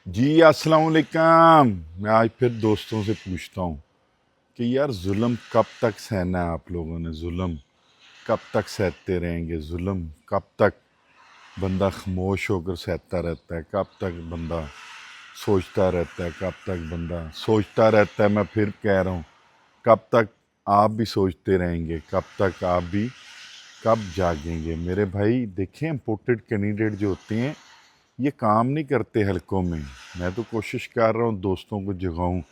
जी अस्सलाम वालेकुम। मैं आज फिर दोस्तों से पूछता हूँ कि यार जुल्म कब तक सहना है आप लोगों ने। जुल्म कब तक सहते रहेंगे। जुल्म कब तक बंदा खामोश होकर सहता रहता है। कब तक बंदा सोचता रहता है। कब तक बंदा सोचता रहता है। मैं फिर कह रहा हूँ, कब तक आप भी सोचते रहेंगे। कब तक आप भी कब जागेंगे मेरे भाई। देखें, इम्पोर्टेड कैंडिडेट जो होते हैं ये काम नहीं करते हलकों में। मैं तो कोशिश कर रहा हूँ दोस्तों को जगाऊँ,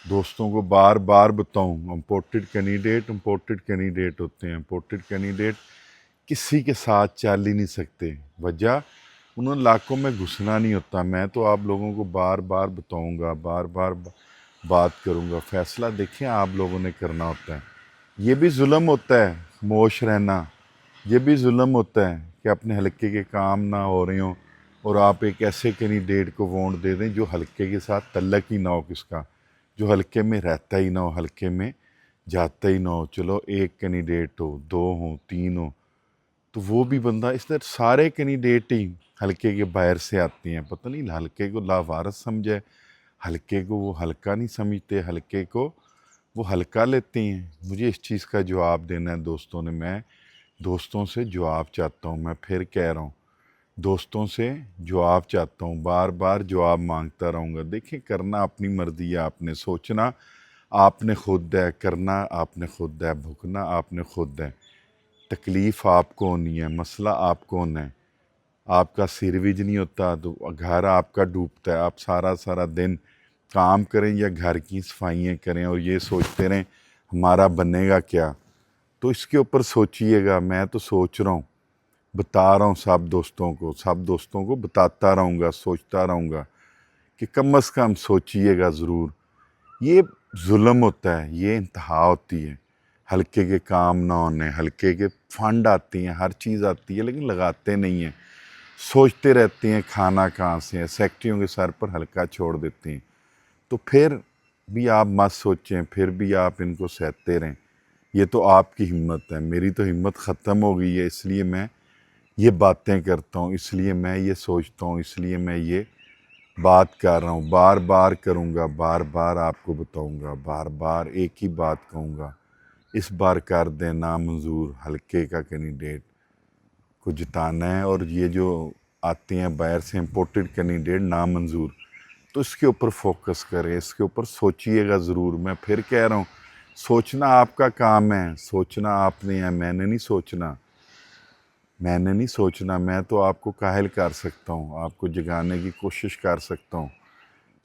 दोस्तों को बार बार बताऊँ इम्पोर्टेड कैंडिडेट होते हैं। इम्पोर्टेड कैंडिडेट किसी के साथ चल ही नहीं सकते। वजह, उन्होंने इलाकों में घुसना नहीं होता। मैं तो आप लोगों को बार बार बताऊँगा, बार बार बात करूँगा। फ़ैसला देखें आप लोगों ने करना होता है। ये भी जुल्म होता है खामोश रहना। ये भी जुल्म होता है कि अपने हलके के काम ना हो रहे हों और आप एक ऐसे कैंडिडेट को वोट दे दें जो हलके के साथ तल्लक ही ना हो किसका, जो हलके में रहता ही ना हो, हलके में जाता ही ना हो। चलो एक कैंडिडेट हो, दो हो, तीन हो, तो वो भी बंदा, इस तरह सारे कैंडिडेट ही हलके के बाहर से आते हैं। पता नहीं हलके को लावारस समझे, हलके को वो हल्का नहीं समझते, हलके को वो हल्का लेते हैं। मुझे इस चीज़ का जवाब देना है दोस्तों ने। मैं दोस्तों से जवाब चाहता हूँ। मैं फिर कह रहा हूँ, दोस्तों से जवाब चाहता हूँ। बार बार जवाब मांगता रहूँगा। देखिए, करना अपनी मर्ज़ी है। आपने सोचना आपने खुद है, करना आपने खुद है, भुगतना आपने खुद है। तकलीफ़ आपको होनी है, मसला आपको होना है। आपका सिर विज नहीं होता तो घर आपका डूबता है। आप सारा सारा दिन काम करें या घर की सफाइयाँ करें और ये सोचते रहें हमारा बनेगा क्या। तो इसके ऊपर सोचिएगा। मैं तो सोच रहा हूँ, बता रहा हूँ सब दोस्तों को बताता रहूँगा, सोचता रहूँगा कि कम से कम सोचिएगा ज़रूर। ये जुल्म होता है, ये इंतहा होती है। हलके के काम ना होने, हलके के फंड आती हैं, हर चीज़ आती है, लेकिन लगाते नहीं हैं। सोचते रहते हैं खाना कहाँ से है, सेक्रेटरियों के सर पर हल्का छोड़ देते हैं। तो फिर भी आप मत सोचें, फिर भी आप इनको सहते रहें। ये तो आपकी हिम्मत है, मेरी तो हिम्मत ख़त्म हो गई है। इसलिए मैं ये बातें करता हूँ, इसलिए मैं ये सोचता हूँ, इसलिए मैं ये बात कर रहा हूँ। बार बार करूँगा, बार बार आपको बताऊँगा, बार बार एक ही बात कहूँगा। इस बार कर दें नामंजूर, हलके का कैंडिडेट को जिताना है। और ये जो आते हैं बाहर से इम्पोर्टेड कैंडिडेट नामंजूर, तो इसके ऊपर फोकस करें, इसके ऊपर सोचिएगा ज़रूर। मैं फिर कह रहा हूँ, सोचना आपका काम है, सोचना आपने है, मैंने नहीं सोचना। मैं तो आपको काहिल कर सकता हूँ, आपको जगाने की कोशिश कर सकता हूँ,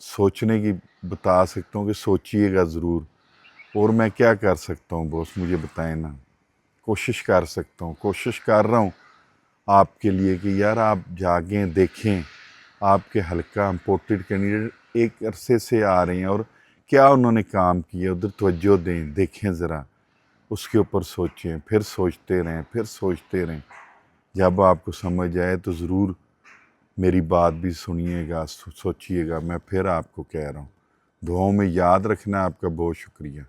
सोचने की बता सकता हूँ कि सोचिएगा ज़रूर। और मैं क्या कर सकता हूँ बॉस, मुझे बताएं ना। कोशिश कर सकता हूँ, कोशिश कर रहा हूँ आपके लिए कि यार आप जागें, देखें आपके हल्का इम्पोर्टेड कैंडिडेट एक अरसे से आ रहे हैं और क्या उन्होंने काम किया, उधर तवज्जो दें, देखें ज़रा, उसके ऊपर सोचें, फिर सोचते रहें, फिर सोचते रहें। जब आपको समझ आए तो ज़रूर मेरी बात भी सुनिएगा, सोचिएगा। मैं फिर आपको कह रहा हूँ, दुआओं में याद रखना। आपका बहुत शुक्रिया।